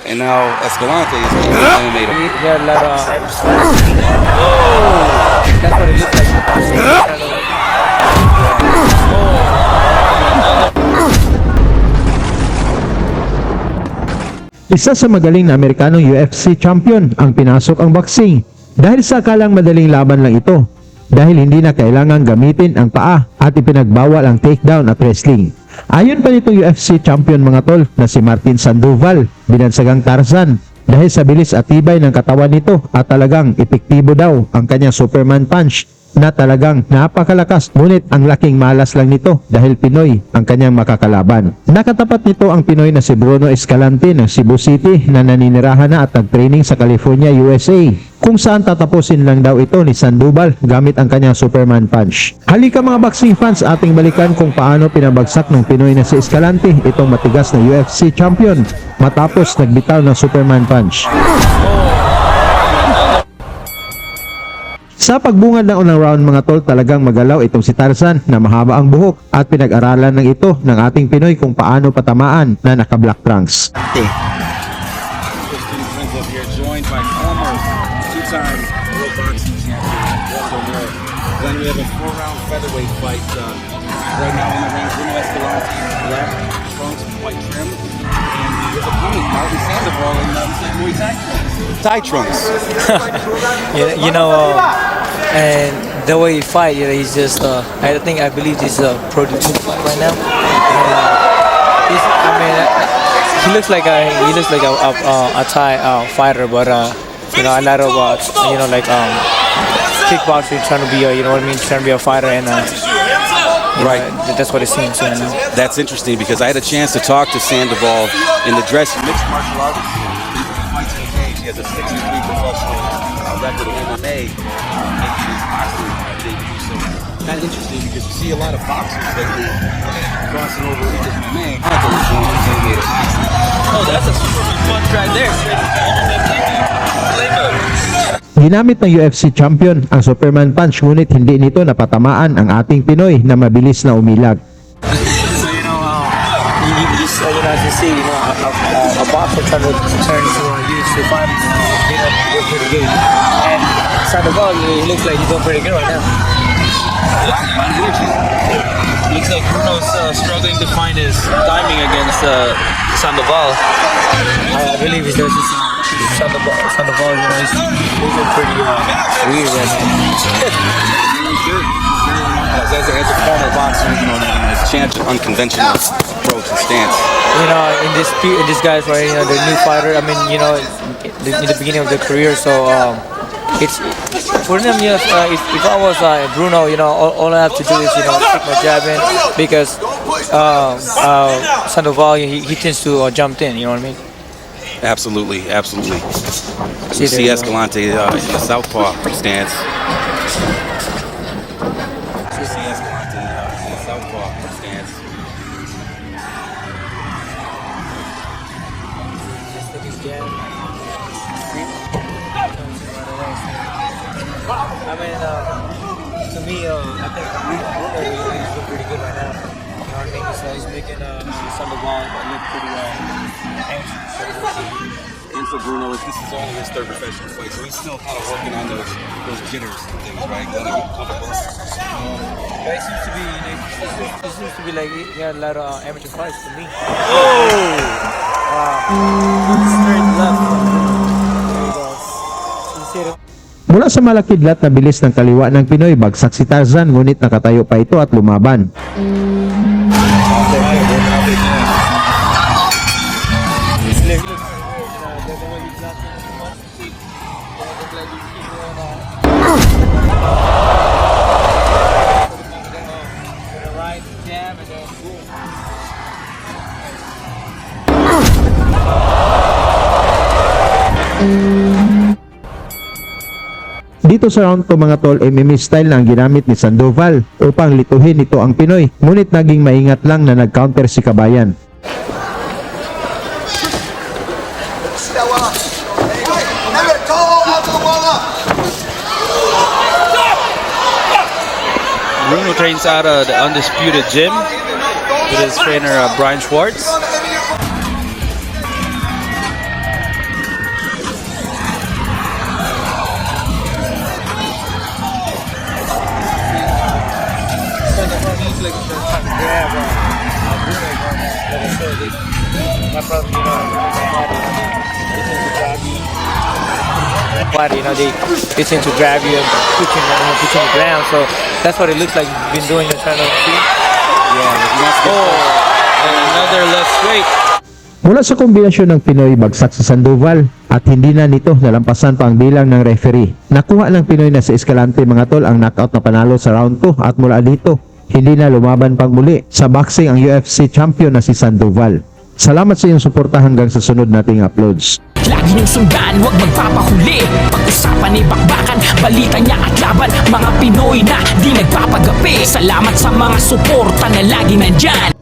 And now Escalante is going to eliminate him. Yeah, that's what it looks like. Isa sa magaling na Amerikanong UFC champion ang pinasok ang boxing dahil sa akalang madaling laban lang ito dahil hindi na kailangang gamitin ang paa at ipinagbawal ang takedown at wrestling. Ayon pa nitong UFC champion mga tol na si Martin Sandoval, binansagang Tarzan dahil sa bilis at tibay ng katawan nito at talagang epektibo daw ang kanyang Superman punch na talagang napakalakas, ngunit ang laking malas lang nito dahil Pinoy ang kanyang makakalaban. Nakatapat nito ang Pinoy na si Bruno Escalante ng Cebu City na naninirahan na at nag-training sa California, USA, kung saan tatapusin lang daw ito ni Sandoval gamit ang kanyang Superman punch. Halika mga boxing fans, ating balikan kung paano pinabagsak ng Pinoy na si Escalante itong matigas na UFC champion matapos nagbitaw ng Superman punch. Sa pagbungad ng unang round mga tol, talagang magalaw itong si Tarzan na mahaba ang buhok at pinag-aralan ng ito ng ating Pinoy kung paano patamaan na naka-black trunks. Joined by former two-time world boxing champion Walter Moore. Then we have a 4-round featherweight fight right now in the ring. Bruno Escalante in black trunks, white trim, and his opponent Martin Sandoval in Muay Thai trunks. Thai trunks. And the way he fight, he's just, I believe this is a pro fight right now. He looks like a Thai fighter, but a lot of kickboxing, trying to be trying to be a fighter, and right, that's what it seems. That's interesting because I had a chance to talk to Sandoval in the dressing room. Mixed martial artist. He fights in the cage. He has a 6-3 professional record in MMA. Making his boxing debut. So kind of interesting because you see a lot of boxers lately crossing over into MMA. Oh, that's a super punch right there. Ginamit ng UFC champion ang Superman punch, ngunit hindi nito napatamaan ang ating Pinoy na mabilis na umilag. So as you see, a boxer trying to turn to a UFC fighter, we're pretty good. And Sandoval, he looks like he's doing pretty good right now. Looks like Bruno's struggling to find his timing against Sandoval. I believe he's just Sandoval, he's moving pretty weird right now. As a former boxer, as champion, unconventional approach and stance. In this guy's right, the new fighter. I mean, in the beginning of their career, so it's for them. If I was Bruno, all I have to do is stick my jab in because Sandoval he tends to jump in. You know what I mean? Absolutely. You see Escalante in the southpaw stance. To me, I think Bruno is doing pretty good right now. You know what I mean? So he's making Sandoval look pretty anxious. And for Bruno, this is only his third professional fight, so he's still kind of working on those jitters and things, right? Getting comfortable. It seems to be like he had a lot of amateur fights to me. Straight left. There he goes. You see it? Mula sa malakidlat na bilis ng kaliwa ng Pinoy, bagsak si Tarzan, ngunit nakatayo pa ito at lumaban. Dito sa round to mga tol, MMA style na ang ginamit ni Sandoval upang lituhin ito ang Pinoy, ngunit naging maingat lang na nag-counter si Kabayan. Bruno trains out of the Undisputed Gym with his trainer Brian Schwartz. from they listen to grab you and put you on the ground. So that's what it looks like you've been doing. You're trying to see. And another left straight. Mula sa kombinasyon ng Pinoy bagsak sa Sandoval at hindi na nito nalampasan pa ang bilang ng referee. Nakuha ng Pinoy na si Escalante mga tol ang knockout na panalo sa round 2 at mula dito hindi na lumaban pang muli sa boxing ang UFC champion na si Sandoval. Salamat sa iyong suporta hanggang sa sunod nating uploads. Lagi niyong sundan, huwag magpapahuli. Pag-usapan ni bakbakan, balita niya at laban. Mga Pinoy na di nagpapagapi. Salamat sa mga suporta na lagi nandyan.